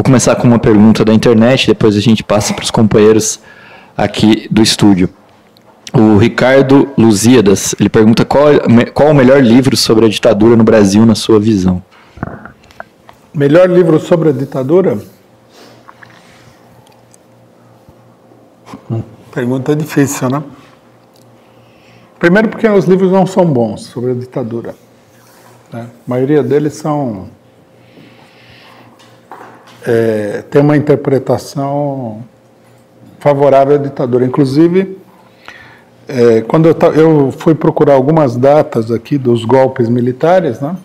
começar com uma pergunta da internet, depois a gente passa para os companheiros aqui do estúdio. O Ricardo Lusíadas, ele pergunta qual o melhor livro sobre a ditadura no Brasil, na sua visão? Melhor livro sobre a ditadura? Pergunta difícil, né? Primeiro porque os livros não são bons sobre a ditadura, né? A maioria deles são... tem uma interpretação favorável à ditadura. Inclusive, quando eu fui procurar algumas datas aqui dos golpes militares, né?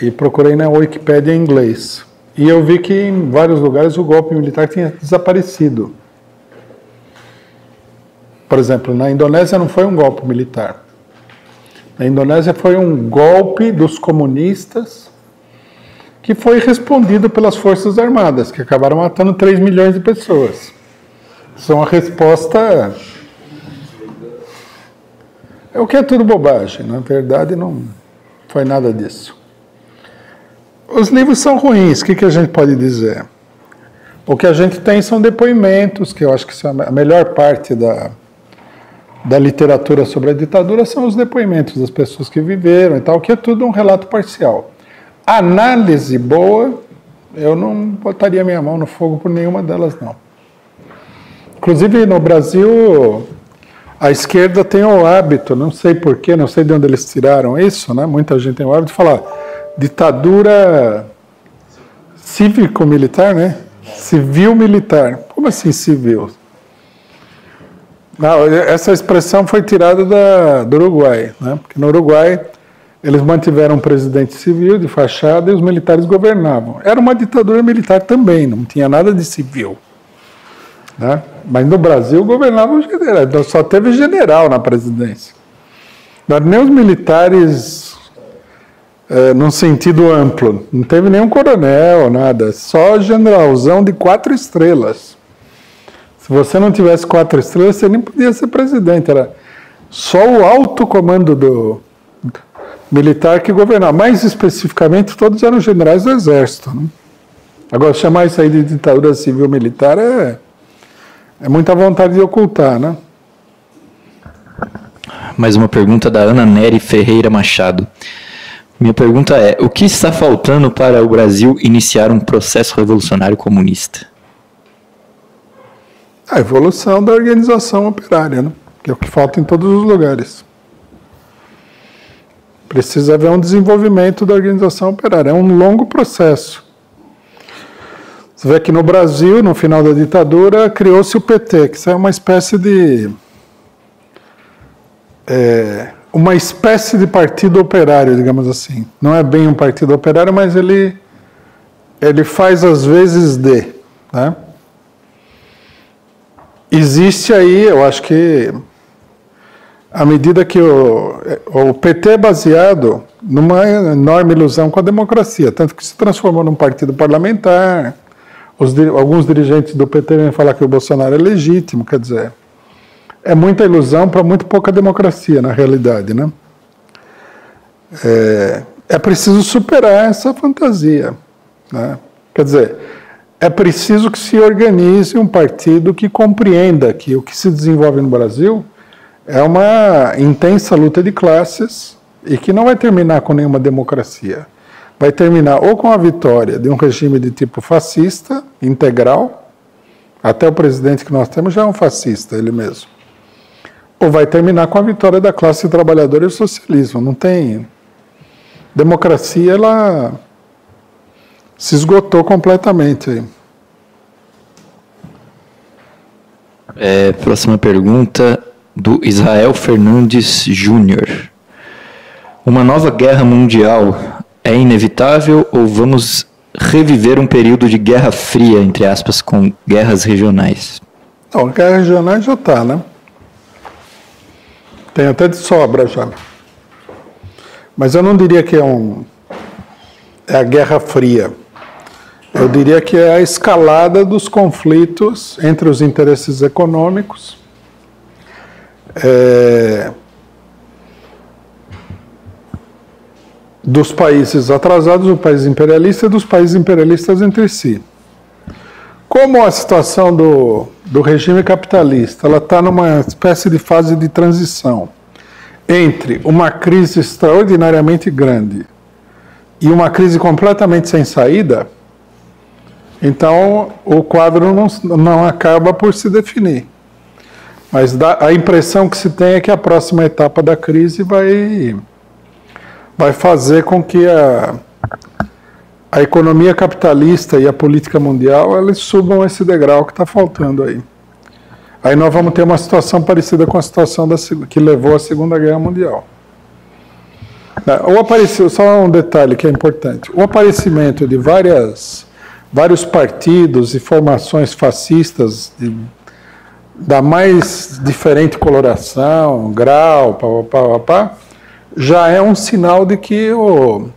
E procurei na Wikipédia em inglês. E eu vi que em vários lugares o golpe militar tinha desaparecido. Por exemplo, na Indonésia não foi um golpe militar. Na Indonésia foi um golpe dos comunistas que foi respondido pelas Forças Armadas, que acabaram matando 3 milhões de pessoas. Isso é uma resposta... o que é tudo bobagem. Na verdade, não foi nada disso. Os livros são ruins, o que a gente pode dizer? O que a gente tem são depoimentos, que eu acho que são a melhor parte da literatura sobre a ditadura são os depoimentos das pessoas que viveram e tal, que é tudo um relato parcial. Análise boa, eu não botaria minha mão no fogo por nenhuma delas, não. Inclusive, no Brasil, a esquerda tem o hábito, não sei porquê, não sei de onde eles tiraram isso, né? Muita gente tem o hábito de falar ditadura cívico-militar, né? Civil-militar. Como assim civil? Não, essa expressão foi tirada do Uruguai, né? Porque no Uruguai eles mantiveram um presidente civil de fachada e os militares governavam. Era uma ditadura militar também, não tinha nada de civil, né? Mas no Brasil governavam os generais, então só teve general na presidência. Não, nem os militares num sentido amplo, não teve nenhum coronel, nada, só generalzão de 4 estrelas. Se você não tivesse 4 estrelas, você nem podia ser presidente, era só o alto comando do militar que governava. Mais especificamente, todos eram generais do exército, né? Agora, chamar isso aí de ditadura civil-militar é muita vontade de ocultar, né? Mais uma pergunta da Ana Nery Ferreira Machado. Minha pergunta é, o que está faltando para o Brasil iniciar um processo revolucionário comunista? A evolução da organização operária, né? Que é o que falta em todos os lugares. Precisa haver um desenvolvimento da organização operária. É um longo processo. Você vê que no Brasil, no final da ditadura, criou-se o PT, que é uma espécie de... uma espécie de partido operário, digamos assim. Não é bem um partido operário, mas ele faz às vezes né? Existe aí, eu acho que, à medida que o PT é baseado numa enorme ilusão com a democracia, tanto que se transformou num partido parlamentar, alguns dirigentes do PT vêm falar que o Bolsonaro é legítimo, quer dizer, é muita ilusão para muito pouca democracia, na realidade, né? É preciso superar essa fantasia, né? Quer dizer, é preciso que se organize um partido que compreenda que o que se desenvolve no Brasil é uma intensa luta de classes e que não vai terminar com nenhuma democracia. Vai terminar ou com a vitória de um regime de tipo fascista, integral, até o presidente que nós temos já é um fascista, ele mesmo, ou vai terminar com a vitória da classe trabalhadora e o socialismo. Não tem... Democracia, ela se esgotou completamente. Próxima pergunta do Israel Fernandes Júnior. Uma nova guerra mundial é inevitável ou vamos reviver um período de guerra fria, entre aspas, com guerras regionais? Não, guerra regionais já está, né? Tem até de sobra já. Mas eu não diria que é a Guerra Fria. Eu diria que é a escalada dos conflitos entre os interesses econômicos, dos países atrasados, do país imperialista e dos países imperialistas entre si. Como a situação do regime capitalista ela está numa espécie de fase de transição entre uma crise extraordinariamente grande e uma crise completamente sem saída, então o quadro não acaba por se definir. Mas a impressão que se tem é que a próxima etapa da crise vai fazer com que a economia capitalista e a política mundial eles subam esse degrau que está faltando aí. Aí nós vamos ter uma situação parecida com a situação que levou à Segunda Guerra Mundial. Só um detalhe que é importante. O aparecimento de vários partidos e formações fascistas da mais diferente coloração, grau, já é um sinal de que o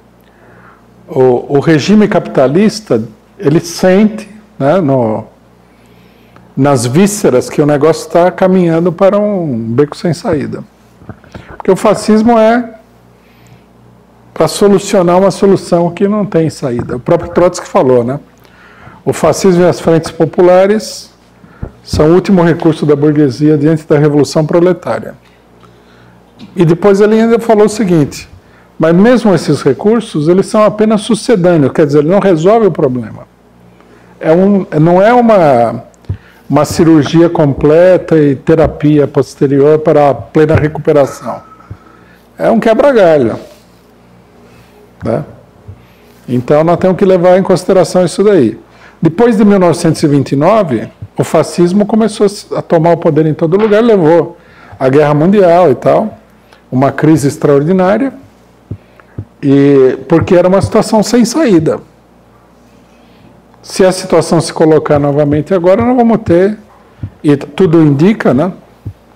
regime capitalista ele sente, né, nas vísceras que o negócio está caminhando para um beco sem saída. Porque o fascismo é para solucionar uma solução que não tem saída. O próprio Trotsky falou, né? O fascismo e as frentes populares são o último recurso da burguesia diante da revolução proletária. E depois ele ainda falou o seguinte: mas mesmo esses recursos, eles são apenas sucedâneos, quer dizer, ele não resolve o problema. Não é uma cirurgia completa e terapia posterior para a plena recuperação. É um quebra-galho. Né? Então nós temos que levar em consideração isso daí. Depois de 1929, o fascismo começou a tomar o poder em todo lugar, levou à Guerra Mundial e tal, uma crise extraordinária, porque era uma situação sem saída. Se a situação se colocar novamente agora, nós vamos ter, e tudo indica, né,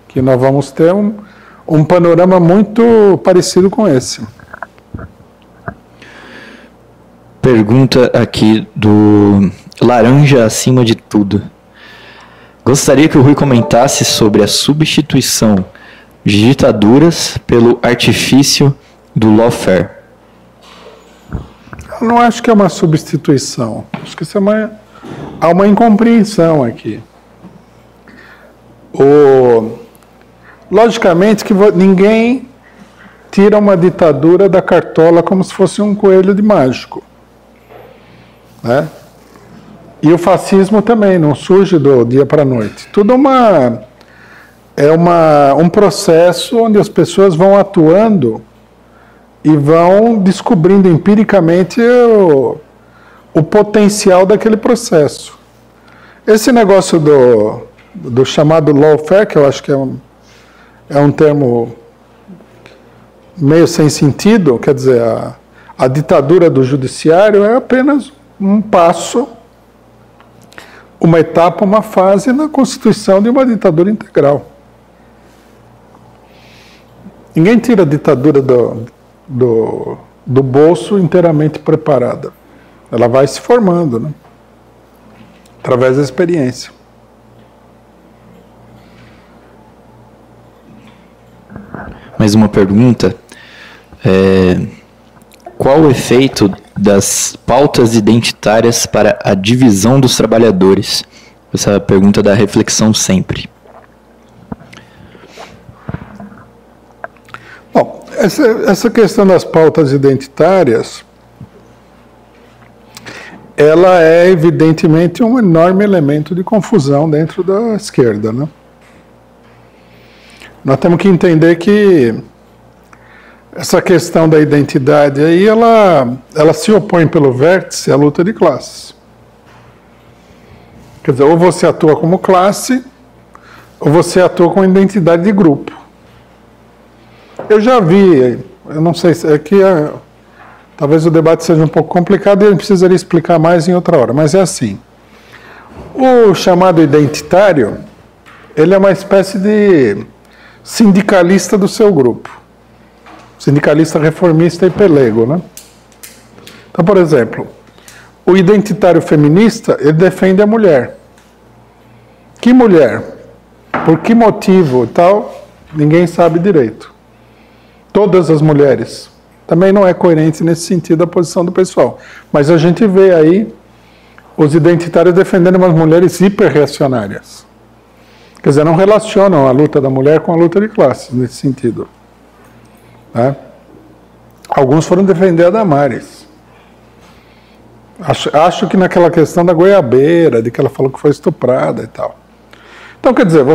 que nós vamos ter um panorama muito parecido com esse. Pergunta aqui do Laranja Acima de Tudo. Gostaria que o Rui comentasse sobre a substituição de ditaduras pelo artifício do lawfare. Eu não acho que é uma substituição. Acho que isso há uma incompreensão aqui. Logicamente que ninguém tira uma ditadura da cartola como se fosse um coelho de mágico. Né? E o fascismo também não surge do dia para a noite. Tudo um processo onde as pessoas vão atuando e vão descobrindo empiricamente o potencial daquele processo. Esse negócio do chamado lawfare, que eu acho que é um termo meio sem sentido, quer dizer, a ditadura do judiciário é apenas um passo, uma etapa, uma fase na constituição de uma ditadura integral. Ninguém tira a ditadura do bolso inteiramente preparada. Ela vai se formando, né? Através da experiência. Mais uma pergunta. Qual o efeito das pautas identitárias para a divisão dos trabalhadores? Essa é a pergunta da Reflexão Sempre. Bom, essa questão das pautas identitárias, ela é evidentemente um enorme elemento de confusão dentro da esquerda, né? Nós temos que entender que essa questão da identidade aí, ela se opõe pelo vértice à luta de classes. Quer dizer, ou você atua como classe, ou você atua com identidade de grupo. Eu já vi, eu não sei se aqui talvez o debate seja um pouco complicado e eu precisaria explicar mais em outra hora, mas é assim. O chamado identitário, ele é uma espécie de sindicalista do seu grupo. Sindicalista reformista e pelego, né? Então, por exemplo, o identitário feminista, ele defende a mulher. Que mulher? Por que motivo e tal? Ninguém sabe direito. Todas as mulheres. Também não é coerente nesse sentido a posição do pessoal. Mas a gente vê aí os identitários defendendo umas mulheres hiperreacionárias. Quer dizer, não relacionam a luta da mulher com a luta de classes, nesse sentido. Né? Alguns foram defender a Damares. Acho que naquela questão da goiabeira, de que ela falou que foi estuprada e tal. Então, quer dizer,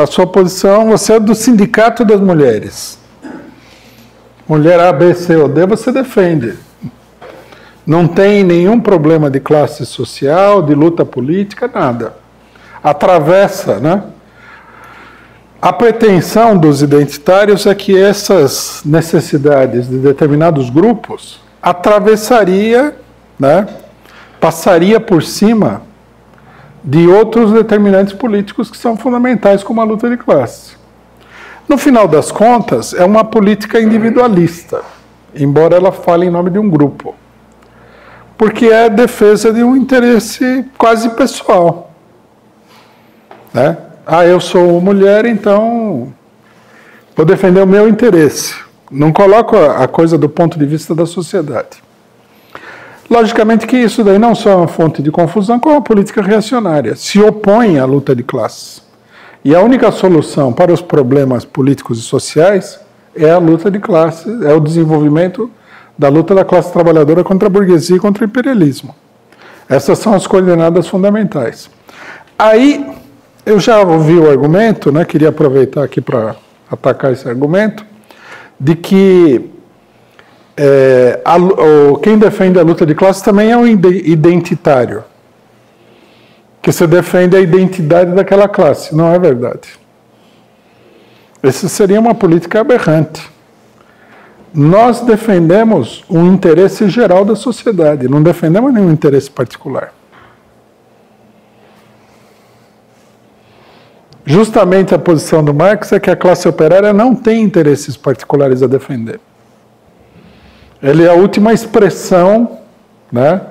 a sua posição, você é do sindicato das mulheres. Mulher A, B, C ou D, você defende. Não tem nenhum problema de classe social, de luta política, nada. Atravessa, né? A pretensão dos identitários é que essas necessidades de determinados grupos atravessaria, né? Passaria por cima de outros determinantes políticos que são fundamentais, como a luta de classe. No final das contas, é uma política individualista, embora ela fale em nome de um grupo, porque é a defesa de um interesse quase pessoal. Né? Ah, eu sou mulher, então vou defender o meu interesse. Não coloco a coisa do ponto de vista da sociedade. Logicamente que isso daí não só é uma fonte de confusão, como uma política reacionária. Se opõe à luta de classes. E a única solução para os problemas políticos e sociais é a luta de classes, é o desenvolvimento da luta da classe trabalhadora contra a burguesia e contra o imperialismo. Essas são as coordenadas fundamentais. Aí, eu já ouvi o argumento, né, queria aproveitar aqui para atacar esse argumento, de que quem defende a luta de classes também é um identitário, que se defende a identidade daquela classe. Não é verdade. Essa seria uma política aberrante. Nós defendemos um interesse geral da sociedade, não defendemos nenhum interesse particular. Justamente a posição do Marx é que a classe operária não tem interesses particulares a defender. Ele é a última expressão, né,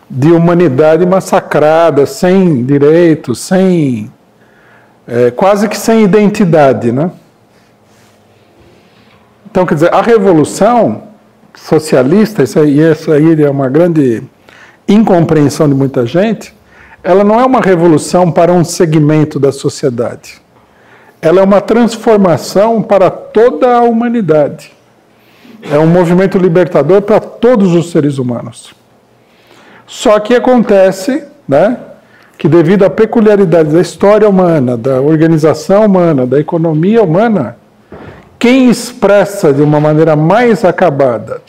de humanidade massacrada, sem direitos, quase que sem identidade. Né? Então, quer dizer, a revolução socialista, essa aí é uma grande incompreensão de muita gente, ela não é uma revolução para um segmento da sociedade. Ela é uma transformação para toda a humanidade. É um movimento libertador para todos os seres humanos. Só que acontece, né, que devido à peculiaridade da história humana, da organização humana, da economia humana, quem expressa de uma maneira mais acabada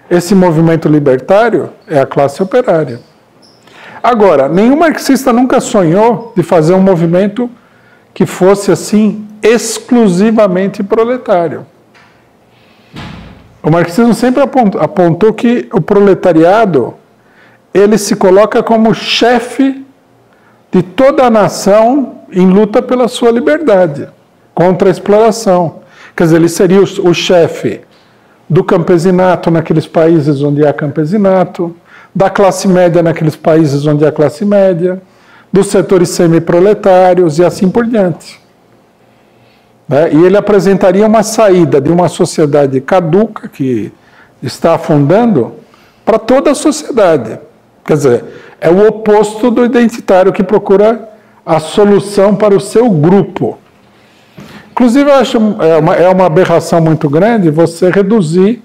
esse movimento libertário é a classe operária. Agora, nenhum marxista nunca sonhou de fazer um movimento que fosse assim exclusivamente proletário. O marxismo sempre apontou que o proletariado ele se coloca como chefe de toda a nação em luta pela sua liberdade, contra a exploração. Quer dizer, ele seria o chefe do campesinato naqueles países onde há campesinato, da classe média naqueles países onde há classe média, dos setores semiproletários e assim por diante. E ele apresentaria uma saída de uma sociedade caduca que está afundando para toda a sociedade. Quer dizer, é o oposto do identitário que procura a solução para o seu grupo. Inclusive, eu acho uma aberração muito grande você reduzir,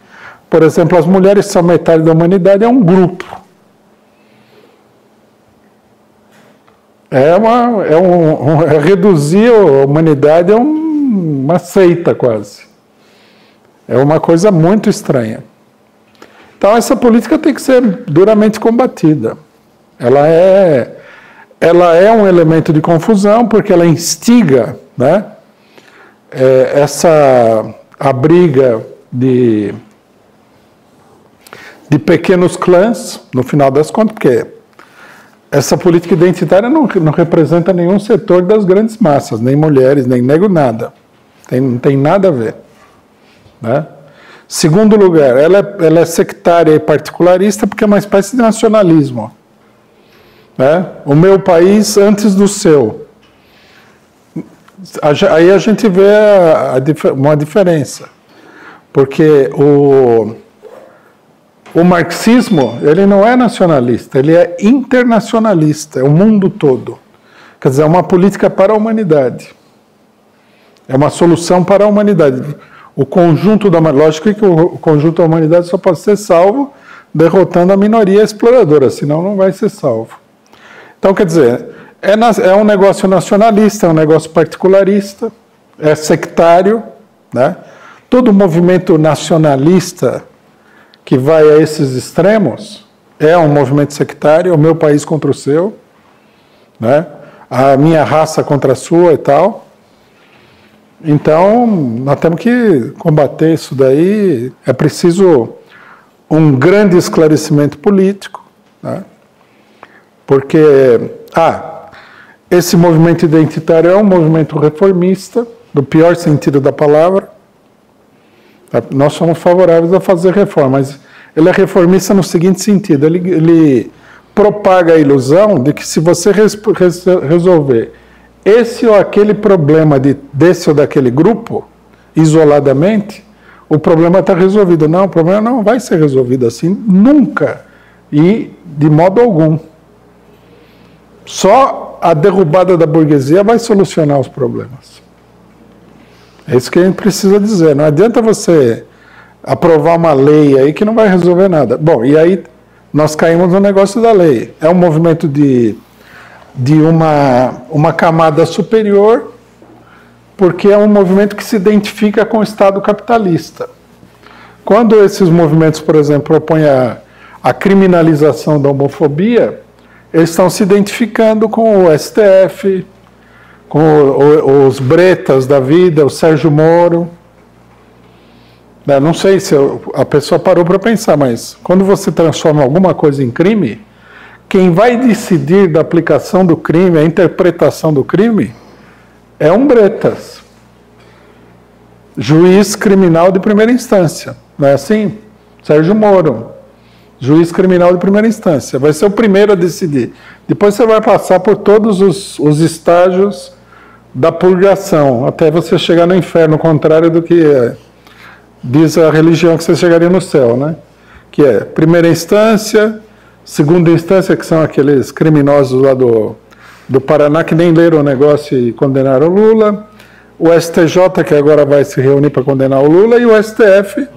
por exemplo, as mulheres que são metade da humanidade a um grupo. Reduzir a humanidade a uma seita quase. É uma coisa muito estranha. Então essa política tem que ser duramente combatida. Ela é um elemento de confusão porque ela instiga, né, a briga de pequenos clãs, no final das contas, porque essa política identitária não representa nenhum setor das grandes massas, nem mulheres, nem negro, nada. Não tem nada a ver. Né? Segundo lugar, ela é sectária e particularista porque é uma espécie de nacionalismo. Né? O meu país antes do seu. Aí a gente vê uma diferença. Porque o marxismo, ele não é nacionalista, ele é internacionalista, é o mundo todo. Quer dizer, é uma política para a humanidade. É uma solução para a humanidade. O conjunto da humanidade, lógico que o conjunto da humanidade só pode ser salvo derrotando a minoria exploradora, senão não vai ser salvo. Então, quer dizer, é um negócio nacionalista, é um negócio particularista, é sectário, né? Todo movimento nacionalista que vai a esses extremos é um movimento sectário, o meu país contra o seu, né? A minha raça contra a sua e tal. Então, nós temos que combater isso daí. É preciso um grande esclarecimento político, né? Porque esse movimento identitário é um movimento reformista, no pior sentido da palavra. Nós somos favoráveis a fazer reforma, mas ele é reformista no seguinte sentido: ele propaga a ilusão de que se você resolver esse ou aquele problema desse ou daquele grupo, isoladamente, o problema está resolvido. Não, o problema não vai ser resolvido assim, nunca, e de modo algum. Só a derrubada da burguesia vai solucionar os problemas. É isso que a gente precisa dizer. Não adianta você aprovar uma lei aí que não vai resolver nada. Bom, e aí nós caímos no negócio da lei. É um movimento de uma camada superior, porque é um movimento que se identifica com o Estado capitalista. Quando esses movimentos, por exemplo, propõem a criminalização da homofobia, eles estão se identificando com o STF, com os Bretas da vida, o Sérgio Moro. Não sei se a pessoa parou para pensar, mas quando você transforma alguma coisa em crime, quem vai decidir da aplicação do crime, a interpretação do crime, é um Bretas, juiz criminal de primeira instância. Não é assim? Sérgio Moro, juiz criminal de primeira instância, vai ser o primeiro a decidir. Depois você vai passar por todos os estágios da purgação, até você chegar no inferno, ao contrário do que diz a religião, que você chegaria no céu, né? Que é primeira instância, segunda instância, que são aqueles criminosos lá do Paraná que nem leram o negócio e condenaram o Lula, o STJ, que agora vai se reunir para condenar o Lula, e o STF,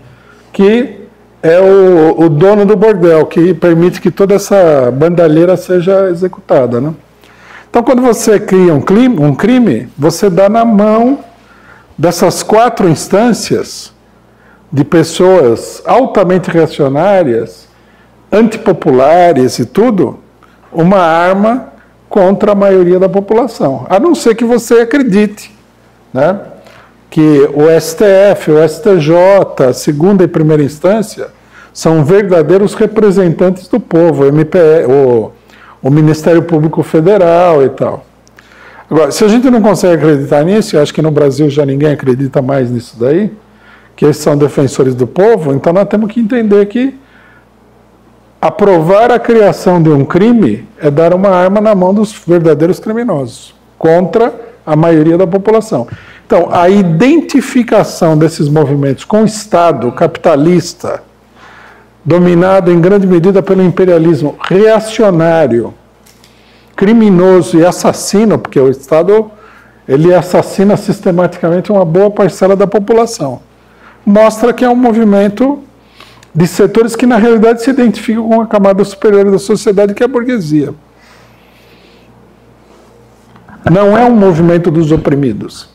que é o dono do bordel, que permite que toda essa bandalheira seja executada, né? Então, quando você cria um crime, você dá na mão dessas 4 instâncias de pessoas altamente reacionárias, antipopulares e tudo, uma arma contra a maioria da população. A não ser que você acredite, né, que o STF, o STJ, a segunda e primeira instância, são verdadeiros representantes do povo, o Ministério Público Federal e tal. Agora, se a gente não consegue acreditar nisso, eu acho que no Brasil já ninguém acredita mais nisso daí, que eles são defensores do povo, então nós temos que entender que aprovar a criação de um crime é dar uma arma na mão dos verdadeiros criminosos, contra a maioria da população. Então, a identificação desses movimentos com o Estado capitalista, dominado em grande medida pelo imperialismo reacionário, criminoso e assassino, porque o Estado ele assassina sistematicamente uma boa parcela da população, mostra que é um movimento de setores que na realidade se identificam com a camada superior da sociedade, que é a burguesia. Não é um movimento dos oprimidos.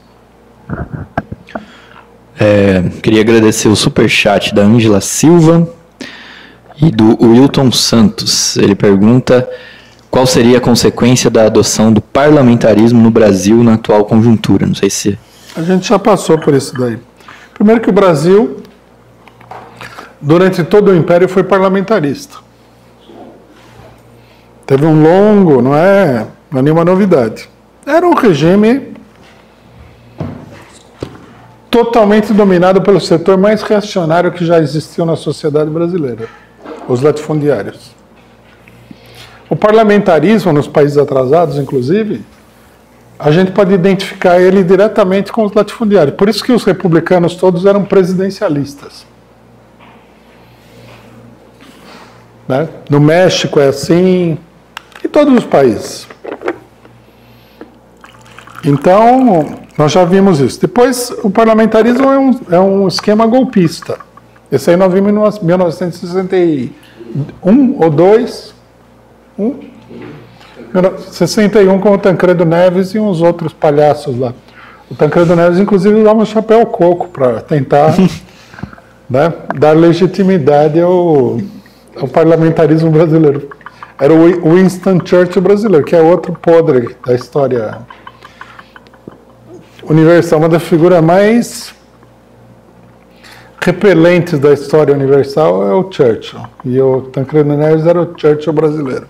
Queria agradecer o superchat da Ângela Silva e do Wilton Santos. Ele pergunta qual seria a consequência da adoção do parlamentarismo no Brasil na atual conjuntura. Não sei se... A gente já passou por isso daí. Primeiro que o Brasil, durante todo o Império, foi parlamentarista. Teve um longo, não é nenhuma novidade. Era um regime totalmente dominado pelo setor mais reacionário que já existiu na sociedade brasileira, os latifundiários. O parlamentarismo, nos países atrasados, inclusive, a gente pode identificar ele diretamente com os latifundiários. Por isso que os republicanos todos eram presidencialistas. Né? No México é assim, em todos os países. Então, nós já vimos isso. Depois, o parlamentarismo é um esquema golpista. Esse aí nós vimos em 1961 ou 2. 61 com o Tancredo Neves e uns outros palhaços lá. O Tancredo Neves, inclusive, usava um chapéu coco para tentar né, dar legitimidade ao parlamentarismo brasileiro. Era o Winston Churchill brasileiro, que é outro podre da história universal, uma das figuras mais repelentes da história universal é o Churchill. E o Tancredo Neves era o Churchill brasileiro.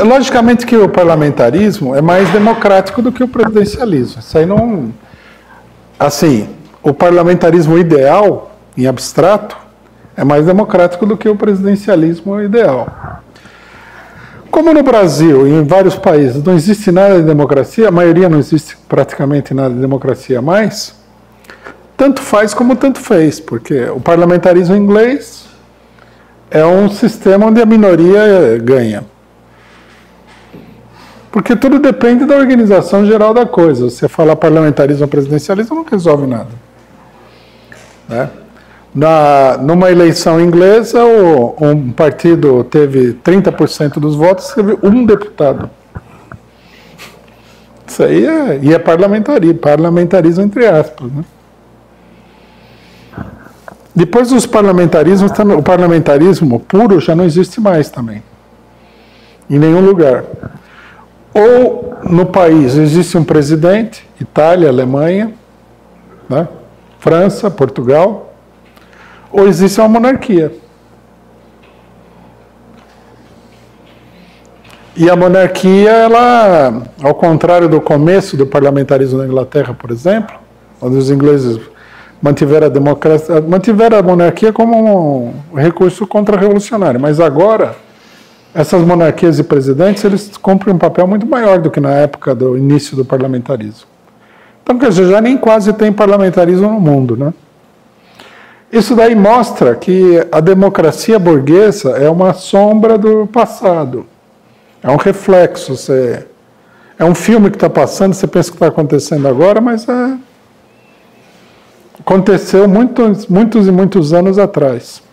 Logicamente que o parlamentarismo é mais democrático do que o presidencialismo. Isso aí não... Assim, o parlamentarismo ideal, em abstrato, é mais democrático do que o presidencialismo ideal. Como no Brasil e em vários países não existe nada de democracia, a maioria não existe praticamente nada de democracia mais, tanto faz como tanto fez, porque o parlamentarismo inglês é um sistema onde a minoria ganha. Porque tudo depende da organização geral da coisa. Você falar parlamentarismo ou presidencialismo não resolve nada. Né? Numa eleição inglesa, um partido teve 30% dos votos, teve um deputado. Isso aí é parlamentarismo entre aspas. Né? Depois dos parlamentarismos, o parlamentarismo puro já não existe mais também. Em nenhum lugar. Ou no país existe um presidente, Itália, Alemanha, né? França, Portugal, ou existe uma monarquia. E a monarquia, ela, ao contrário do começo do parlamentarismo na Inglaterra, por exemplo, onde os ingleses mantiveram a democracia, mantiveram a monarquia como um recurso contra-revolucionário, mas agora essas monarquias e presidentes, eles cumprem um papel muito maior do que na época do início do parlamentarismo. Então, quer dizer, já nem quase tem parlamentarismo no mundo, né? Isso daí mostra que a democracia burguesa é uma sombra do passado. É um reflexo. É um filme que está passando, você pensa que está acontecendo agora, mas aconteceu muitos e muitos anos atrás.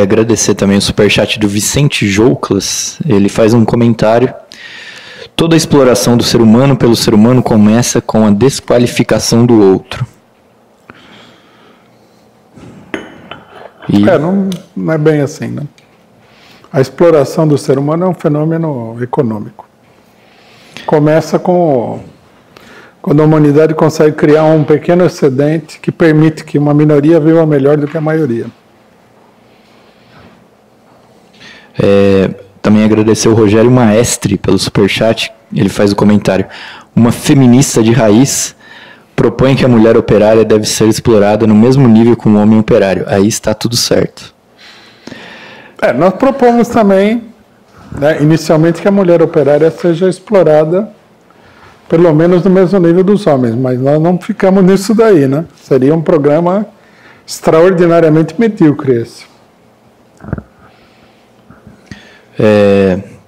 Agradecer também o superchat do Vicente Jouclas. Ele faz um comentário. Toda a exploração do ser humano pelo ser humano começa com a desqualificação do outro. Não é bem assim, né? A exploração do ser humano é um fenômeno econômico. Começa quando a humanidade consegue criar um pequeno excedente que permite que uma minoria viva melhor do que a maioria. Também agradecer o Rogério Maestre pelo superchat. Ele faz o comentário. Uma feminista de raiz propõe que a mulher operária deve ser explorada no mesmo nível que o homem operário. Aí está tudo certo. Nós propomos também, né, inicialmente, que a mulher operária seja explorada pelo menos no mesmo nível dos homens, mas nós não ficamos nisso daí, né? Seria um programa extraordinariamente medíocre esse.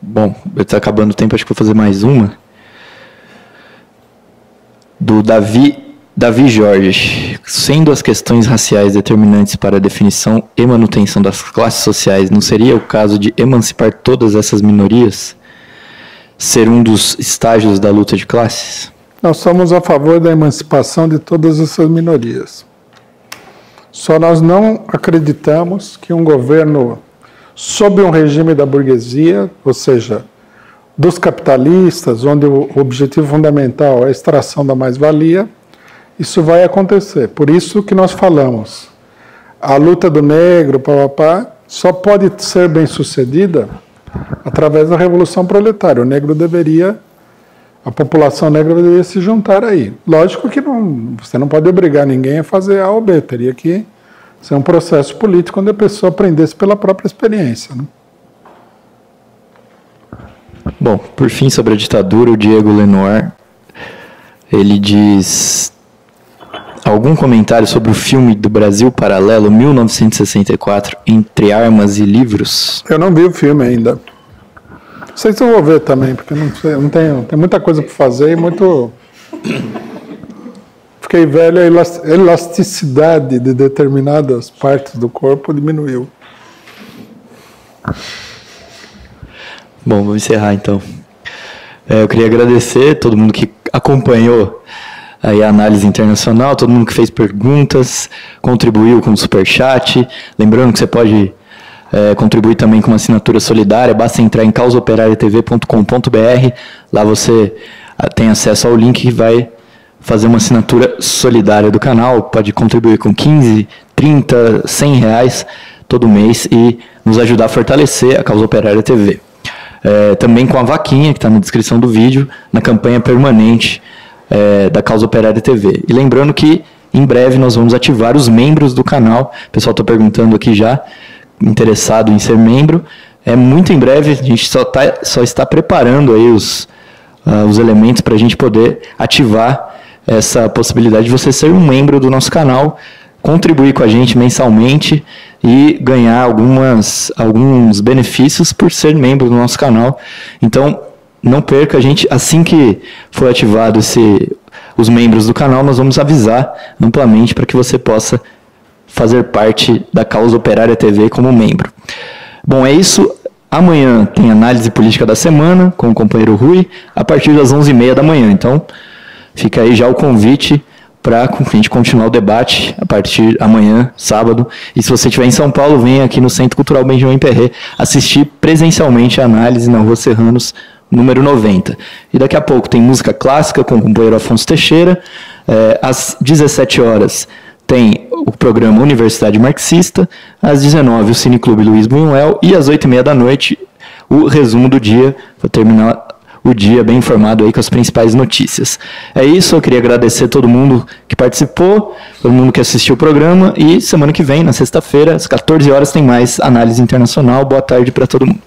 Bom, está acabando o tempo, acho que vou fazer mais uma. Do Davi Jorge. Sendo as questões raciais determinantes para a definição e manutenção das classes sociais, não seria o caso de emancipar todas essas minorias? Ser um dos estágios da luta de classes? Nós somos a favor da emancipação de todas essas minorias. Só nós não acreditamos que um governo sob um regime da burguesia, ou seja, dos capitalistas, onde o objetivo fundamental é a extração da mais-valia, isso vai acontecer. Por isso que nós falamos, a luta do negro, só pode ser bem sucedida através da Revolução Proletária. A população negra deveria se juntar aí. Lógico que você não pode obrigar ninguém a fazer A ou B, teria que ser um processo político onde a pessoa aprendesse pela própria experiência. Né? Bom, por fim, sobre a ditadura, o Diego Lenoir, ele diz... Algum comentário sobre o filme do Brasil Paralelo, 1964, Entre Armas e Livros? Eu não vi o filme ainda. Não sei se eu vou ver também, porque não tenho, tem muita coisa para fazer e muito... Fiquei velho, a elasticidade de determinadas partes do corpo diminuiu. Bom, vou encerrar então. Eu queria agradecer todo mundo que acompanhou aí a análise internacional, todo mundo que fez perguntas, contribuiu com o superchat. Lembrando que você pode contribuir também com uma assinatura solidária, basta entrar em causaoperariatv.com.br, lá você tem acesso ao link que vai fazer uma assinatura solidária do canal, pode contribuir com 15, 30, 100 reais todo mês e nos ajudar a fortalecer a Causa Operária TV. Também com a vaquinha, que está na descrição do vídeo, na campanha permanente da Causa Operária TV. E lembrando que em breve nós vamos ativar os membros do canal. O pessoal está perguntando aqui já, interessado em ser membro. Muito em breve, a gente só está preparando aí os elementos para a gente poder ativar essa possibilidade de você ser um membro do nosso canal, contribuir com a gente mensalmente e ganhar alguns benefícios por ser membro do nosso canal. Então, não perca, a gente, assim que for ativado os membros do canal, nós vamos avisar amplamente para que você possa fazer parte da Causa Operária TV como membro. Bom, é isso. Amanhã tem análise política da semana com o companheiro Rui, a partir das 11h30 da manhã. Então, fica aí já o convite para a gente continuar o debate a partir de amanhã, sábado. E se você estiver em São Paulo, venha aqui no Centro Cultural Benjamin Perret assistir presencialmente a análise na Rua Serranos, número 90. E daqui a pouco tem música clássica com o companheiro Afonso Teixeira. Às 17 horas tem o programa Universidade Marxista. Às 19h o Cineclube Luiz Buñuel. E às 8h30 da noite o resumo do dia. Vou terminar o dia bem informado aí com as principais notícias. É isso, eu queria agradecer a todo mundo que participou, todo mundo que assistiu o programa. E semana que vem, na sexta-feira, às 14 horas, tem mais análise internacional. Boa tarde para todo mundo.